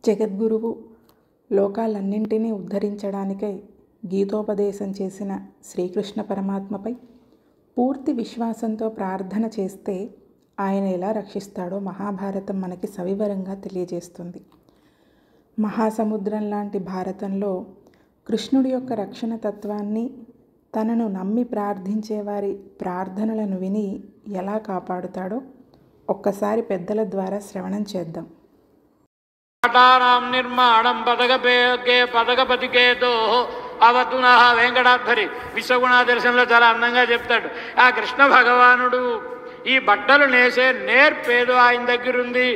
జగద్గురువు లోకాలన్నింటినీ ఉద్ధరించడానికై గీతోపదేశం చేసిన శ్రీకృష్ణ పరమాత్మపై పూర్తి విశ్వాసంతో ప్రార్థన చేస్తే ఆయన ఎలా రక్షిస్తాడో మహాభారతం మనకి సవివరంగా తెలియజేస్తుంది. మహాసముద్రం లాంటి భారతంలో కృష్ణుడి యొక్క రక్షణ తత్వాన్ని, తనను నమ్మి ప్రార్థించే వారి ప్రార్థనలను విని ఎలా కాపాడుతాడో ఒక్కసారి పెద్దల ద్వారా శ్రవణం చేద్దాం. నిర్మాణం పదగపతికేతో అవతున వెంకటాధ్వరి విశ్వగుణ దర్శనంలో చాలా అందంగా చెప్తాడు. ఆ కృష్ణ భగవానుడు ఈ బట్టలు నేసే నేర్పేదో ఆయన దగ్గర ఉంది.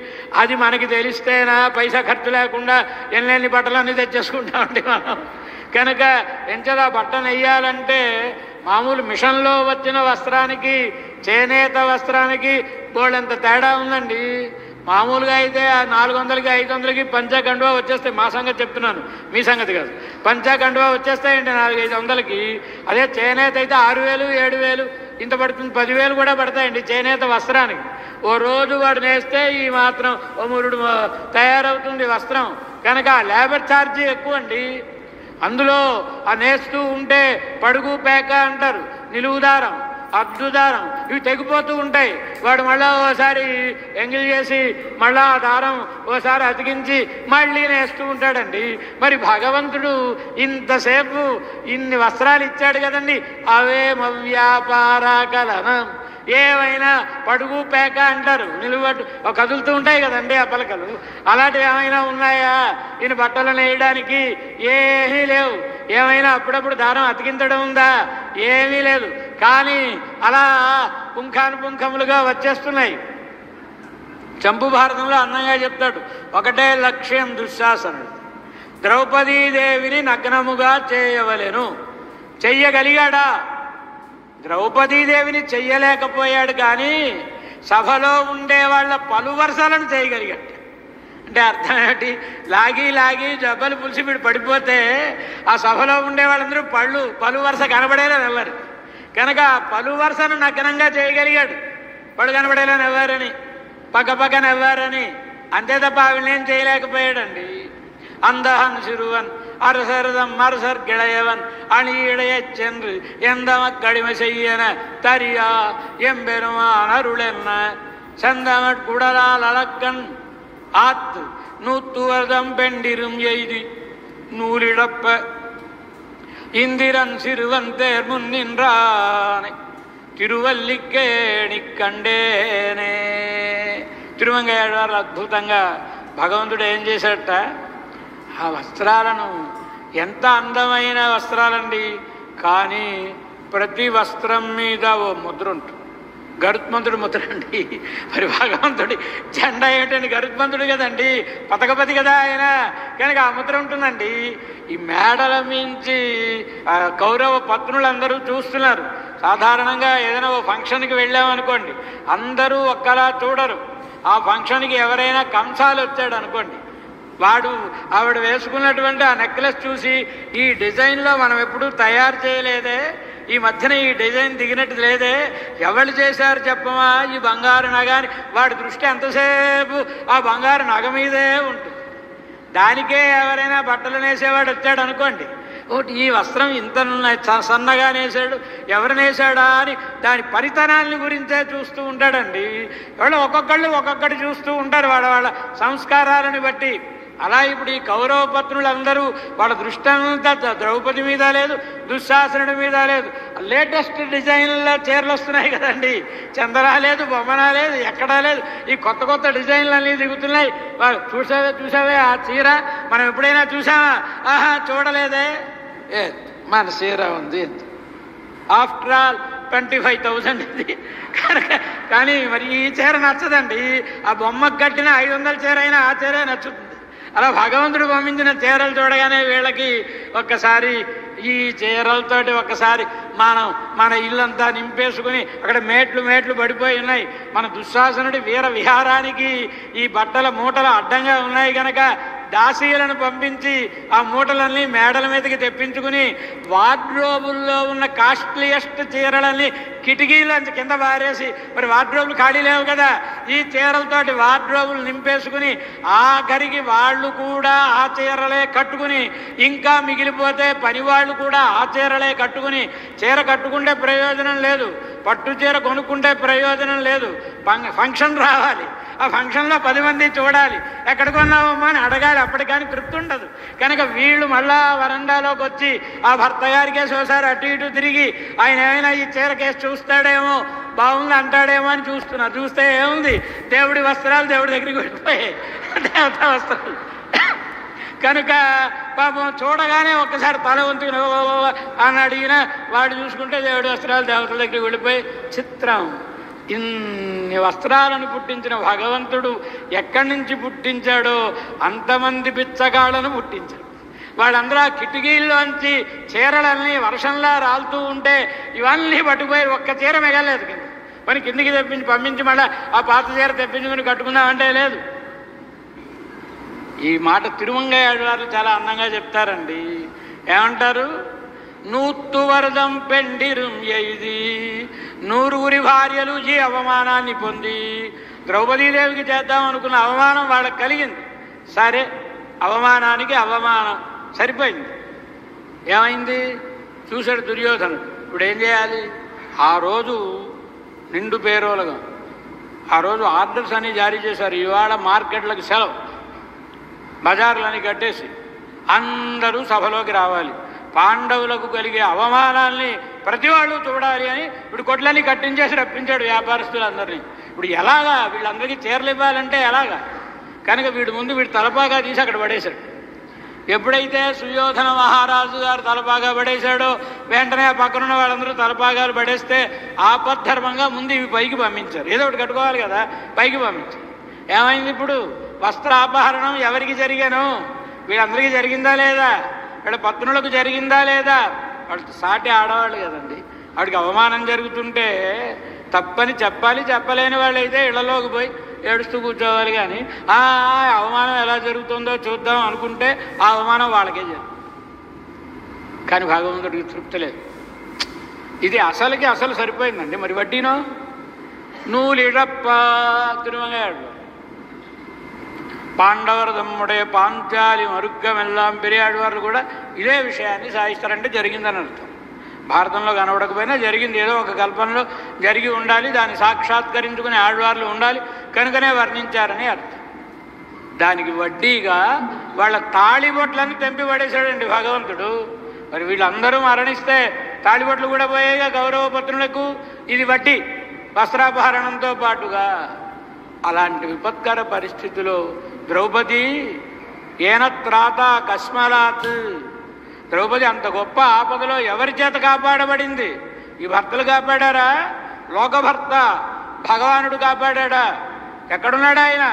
అది మనకి తెలిస్తేనా పైసా ఖర్చు లేకుండా ఎన్ని బట్టలన్నీ తెచ్చేసుకుంటామండి మనం. కనుక ఎంచదా బట్ట నెయ్యాలంటే మామూలు మిషన్లో వచ్చిన వస్త్రానికి చేనేత వస్త్రానికి బోళ్ళంత తేడా ఉందండి. మామూలుగా అయితే 400కి 500కి పంచా కండువా వచ్చేస్తాయి. మా సంగతి చెప్తున్నాను, మీ సంగతి కాదు. పంచా కండువా వచ్చేస్తాయండి 400-500కి. అదే చేనేత అయితే 6000 7000 ఇంత పడుతుంది, 10,000 కూడా పడతాయండి చేనేత వస్త్రానికి. ఓ రోజు వాడు నేస్తే ఈ మాత్రం ఓ మురుడు తయారవుతుంది వస్త్రం. కనుక లేబర్ ఛార్జీ ఎక్కువ అండి. అందులో ఆ నేస్తూ ఉంటే పడుగు పేక అంటారు, నిలువుదారం, అద్దుదారం, ఇవి తెగిపోతూ ఉంటాయి. వాడు మళ్ళా ఓసారి ఎంగిల్ చేసి మళ్ళా ఆ దారం ఓసారి అతికించి మళ్ళీ నేస్తూ ఉంటాడండి. మరి భగవంతుడు ఇంతసేపు ఇన్ని వస్త్రాలు ఇచ్చాడు కదండి. అవే వ్యాపార కలనం, ఏమైనా పడుగు పేక అంటారు, నిలువట్టు కదులుతూ ఉంటాయి కదండి ఆ పలకలు. అలాంటివి ఏమైనా ఉన్నాయా ఈయన బట్టలు నేయడానికి? ఏమీ లేవు. ఏమైనా అప్పుడప్పుడు దారం అతికించడం ఉందా? ఏమీ లేదు. కానీ అలా పుంఖానుపుంఖములుగా వచ్చేస్తున్నాయి. చంపు భారతంలో అందంగా చెప్తాడు, ఒకటే లక్ష్యం దుశ్శాసనుడు. ద్రౌపదీదేవిని నగ్నముగా చేయవలెను. చెయ్యగలిగాడా? ద్రౌపదీదేవిని చెయ్యలేకపోయాడు, కానీ సభలో ఉండే వాళ్ళ పలు వరుసలను చేయగలిగాడు. అంటే అర్థం ఏమిటి? లాగి లాగి జబ్బలు పులిసి వీడు పడిపోతే ఆ సభలో ఉండే వాళ్ళందరూ పలు వరుస కనబడేలా వెళ్ళరు. కనుక పలు వరుసను నగ్నంగా చేయగలిగాడు. పడు కనబడేలా నవ్వారని, పక్క నవ్వారని, అంతే తప్ప ఆవిడనేం చేయలేకపోయాడండి. అందహన్ సిరువన్ அரசரதம் அரசர் கிளையவன் அணியிடைய சென்று எந்த மக்கடிமை செய்யன தரியா எம்பெருமான அருளென்ன செந்தமற் குடலால் அளக்கண் ஆத்து 100 வருடம் பெண்டிரும் எய்தி நூலிழப்ப இந்திரன் சிறுவன் தேர் முன் நின்றானை తిరువల్లికేణి కండేనే. తిరుమంగయ్యారు అద్భుతంగా భగవంతుడు ఏం చేశాడట, ఆ వస్త్రాలను, ఎంత అందమైన వస్త్రాలండి, కానీ ప్రతి వస్త్రం మీద ఓ ముద్ర ఉంటుంది. గరుత్మంతుడు ముద్ర అండి. మరి భగవంతుడి జెండా ఏమిటండి? గరుత్మంతుడు కదండి, పతకపతి కదా ఆయన. కనుక ఆ ముద్ర ఉంటుందండి. ఈ మేడల మించి కౌరవ పత్నులందరూ చూస్తున్నారు. సాధారణంగా ఏదైనా ఓ ఫంక్షన్కి వెళ్ళామనుకోండి, అందరూ ఒక్కలా చూడరు. ఆ ఫంక్షన్కి ఎవరైనా కంసాలు వచ్చాడు అనుకోండి, వాడు ఆవిడ వేసుకున్నటువంటి ఆ నెక్లెస్ చూసి, ఈ డిజైన్లో మనం ఎప్పుడూ తయారు చేయలేదే, ఈ మధ్యన ఈ డిజైన్ దిగినట్టు లేదే, ఎవరు చేశారు చెప్పమా ఈ బంగారు నగ అని వాడి దృష్టి ఎంతసేపు ఆ బంగారు నగ మీదే ఉంటుంది. దానికే ఎవరైనా బట్టలు నేసేవాడు వచ్చాడు అనుకోండి, ఈ వస్త్రం ఇంత సన్నగా నేసాడు, ఎవరు నేసాడా అని దాని పరితనాన్ని గురించే చూస్తూ ఉంటాడండి. ఎవరు ఒక్కొక్కటి చూస్తూ ఉంటారు వాళ్ళ సంస్కారాలను బట్టి. అలా ఇప్పుడు ఈ కౌరవ పత్నులందరూ వాళ్ళ దృష్టి అంతా ద్రౌపది మీద లేదు, దుశ్శాసనుడి మీద లేదు. లేటెస్ట్ డిజైన్ల చీరలు వస్తున్నాయి కదండి. చందనా లేదు, బొమ్మనా లేదు, ఎక్కడా లేదు. ఈ కొత్త డిజైన్లు అన్నీ దిగుతున్నాయి. చూసావే ఆ చీర మనం ఎప్పుడైనా చూసామా? ఆహా, చూడలేదే. మన చీర ఉంది, ఆఫ్టర్ ఆల్ 25,000 ఇది. కానీ మరి ఈ చీర నచ్చదండి. ఆ బొమ్మకు కట్టిన 500 చీర అయినా ఆ చీరే నచ్చుతుంది. అలా భగవంతుడు పంపించిన చీరలు చూడగానే వీళ్ళకి ఒక్కసారి ఈ చీరలతోటి ఒక్కసారి మన ఇల్లంతా నింపేసుకుని అక్కడ మేట్లు పడిపోయి ఉన్నాయి. మన దుశ్శాసనుడి వీర విహారానికి ఈ బట్టల మూటలు అడ్డంగా ఉన్నాయి కనుక దాసీలను పంపించి ఆ మూటలన్నీ మేడల మీదకి తెప్పించుకుని వార్డ్రోబుల్లో ఉన్న కాస్ట్లీయెస్ట్ చీరలన్నీ కిటికీలోంచి కింద పారేసి, మరి వార్డ్రోబులు ఖాళీ లేవు కదా, ఈ చీరలతోటి వార్డ్రోబులు నింపేసుకుని ఆఖరికి వాళ్ళు కూడా ఆ చీరలే కట్టుకుని, ఇంకా మిగిలిపోతే పనివాళ్ళు కూడా ఆ చీరలే కట్టుకుని, చీర కట్టుకుంటే ప్రయోజనం లేదు, పట్టు చీర కొనుక్కుంటే ప్రయోజనం లేదు, ఫంక్షన్ రావాలి, ఆ ఫంక్షన్లో 10 మంది చూడాలి, ఎక్కడ కొన్నావమ్మా అని అడగాలి, అప్పటికాని తృప్తి ఉండదు. కనుక వీళ్ళు మళ్ళా వరండాలోకి వచ్చి ఆ భర్త గారికేసి ఒకసారి అటు ఇటు తిరిగి ఆయన ఏమైనా ఈ చీరకేసి చూస్తాడేమో, బాగుంది అంటాడేమో అని చూస్తున్నారు. చూస్తే ఏముంది, దేవుడి వస్త్రాలు దేవుడి దగ్గరికి వెళ్ళిపోయాయి, దేవతా వస్త్రాలు. కనుక పాపం చూడగానే ఒక్కసారి తల వంతుకుని అని అడిగినా వాడు చూసుకుంటే దేవుడి వస్త్రాలు దేవతల దగ్గరికి వెళ్ళిపోయి చిత్రం. ఇన్ని వస్త్రాలను పుట్టించిన భగవంతుడు ఎక్కడి నుంచి పుట్టించాడో అంతమంది బిచ్చగాళ్ళను పుట్టించాడు. వాళ్ళందరూ ఆ కిటికీల్లోంచి చీరలన్నీ వర్షంలా రాలుతూ ఉంటే ఇవన్నీ పట్టుకుపోయి ఒక్క చీర మిగలేదు కింద. పని కిందికి పంపించి మళ్ళీ ఆ పాత చీర తెప్పించుకుని కట్టుకుందామంటే లేదు. ఈ మాట తిరుమంగయ్య ఆళ్వార్లు చాలా అందంగా చెప్తారండి. ఏమంటారు? నూత్తు వరదం పెండిరుం ఎయిది, 100 భార్యలు ఈ అవమానాన్ని పొంది. ద్రౌపదీదేవికి చేద్దాం అనుకున్న అవమానం వాళ్ళకి కలిగింది. సరే, అవమానానికి అవమానం సరిపోయింది. ఏమైంది? చూశాడు దుర్యోధనుడు. ఇప్పుడు ఏం చేయాలి? ఆ రోజు నిండు పేరోలగా ఆ రోజు ఆర్డర్స్ అని జారీ చేశారు. ఇవాళ మార్కెట్లకు సెలవు, బజార్లని కట్టేసి అందరూ సభలోకి రావాలి, పాండవులకు కలిగే అవమానాల్ని ప్రతి వాళ్ళు చూడాలి అని ఇప్పుడు కొట్లన్నీ కట్టించేసి రప్పించాడు వ్యాపారస్తులందరినీ. ఇప్పుడు ఎలాగా వీళ్ళందరికీ చీరలు ఇవ్వాలంటే ఎలాగా? కనుక వీడి తలపాగా తీసి అక్కడ పడేశాడు. ఎప్పుడైతే సుయోధన మహారాజు గారు తలపాగా పడేశాడో వెంటనే ఆ పక్కనున్న వాళ్ళందరూ తలపాగాలు పడేస్తే ఆపద్ధర్మంగా ముందు ఇవి పైకి పంపించారు. ఏదో ఒకటి కట్టుకోవాలి కదా, పైకి పంపించారు. ఏమైంది? ఇప్పుడు వస్త్రాపహరణం ఎవరికి జరిగాను? వీళ్ళందరికీ జరిగిందా లేదా? వీళ్ళ పత్నులకు జరిగిందా లేదా? వాళ్ళు సాటి ఆడవాళ్ళు కదండి. వాడికి అవమానం జరుగుతుంటే తప్పని చెప్పాలి. చెప్పలేని వాళ్ళు అయితే ఇళ్లలోకి పోయి ఏడుస్తూ కూర్చోవాలి. కానీ ఆ అవమానం ఎలా జరుగుతుందో చూద్దాం అనుకుంటే ఆ అవమానం వాళ్ళకే జరుగుతుంది. కానీ భగవంతుడికి తృప్తి లేదు. ఇది అసలు సరిపోయిందండి. మరి వడ్డీనో నూలిడప్ప తిరుమలయాడు పాండవర తమ్ముడే పాంచాలి మరుగ్గమెల్లాం పెరియాడు కూడా ఇదే విషయాన్ని సాధిస్తారంటే జరిగిందని అర్థం. భారతంలో కనబడకపోయినా జరిగింది, ఏదో ఒక కల్పనలో జరిగి ఉండాలి, దాన్ని సాక్షాత్కరించుకునే ఆళ్వార్లు ఉండాలి, కనుకనే వర్ణించారని అర్థం. దానికి వడ్డీగా వాళ్ళ తాళిబొట్లని తెంపి పడేశాడండి భగవంతుడు. మరి వీళ్ళందరూ మరణిస్తే తాళిబొట్లు కూడా పోయేగా కౌరవపత్నులకు. ఇది వడ్డీ వస్త్రాపహరణంతో పాటుగా. అలాంటి విపత్కర పరిస్థితిలో ద్రౌపది ఏనత్రాత కస్మలాత్, ద్రౌపది అంత గొప్ప ఆపదలో ఎవరి చేత కాపాడబడింది? ఈ భర్తలు కాపాడారా? లోకభర్త భగవానుడు కాపాడా? ఎక్కడున్నాడు ఆయన?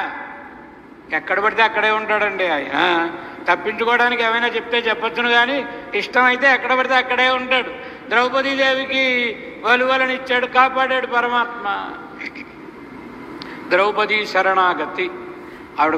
ఎక్కడ పడితే అక్కడే ఉంటాడండి ఆయన. తప్పించుకోవడానికి ఏమైనా చెప్తే చెప్పచ్చును, కానీ ఇష్టమైతే ఎక్కడ పడితే అక్కడే ఉంటాడు. ద్రౌపదీదేవికి వలువలనిచ్చాడు, కాపాడాడు పరమాత్మ. ద్రౌపది శరణాగతి ఆవిడ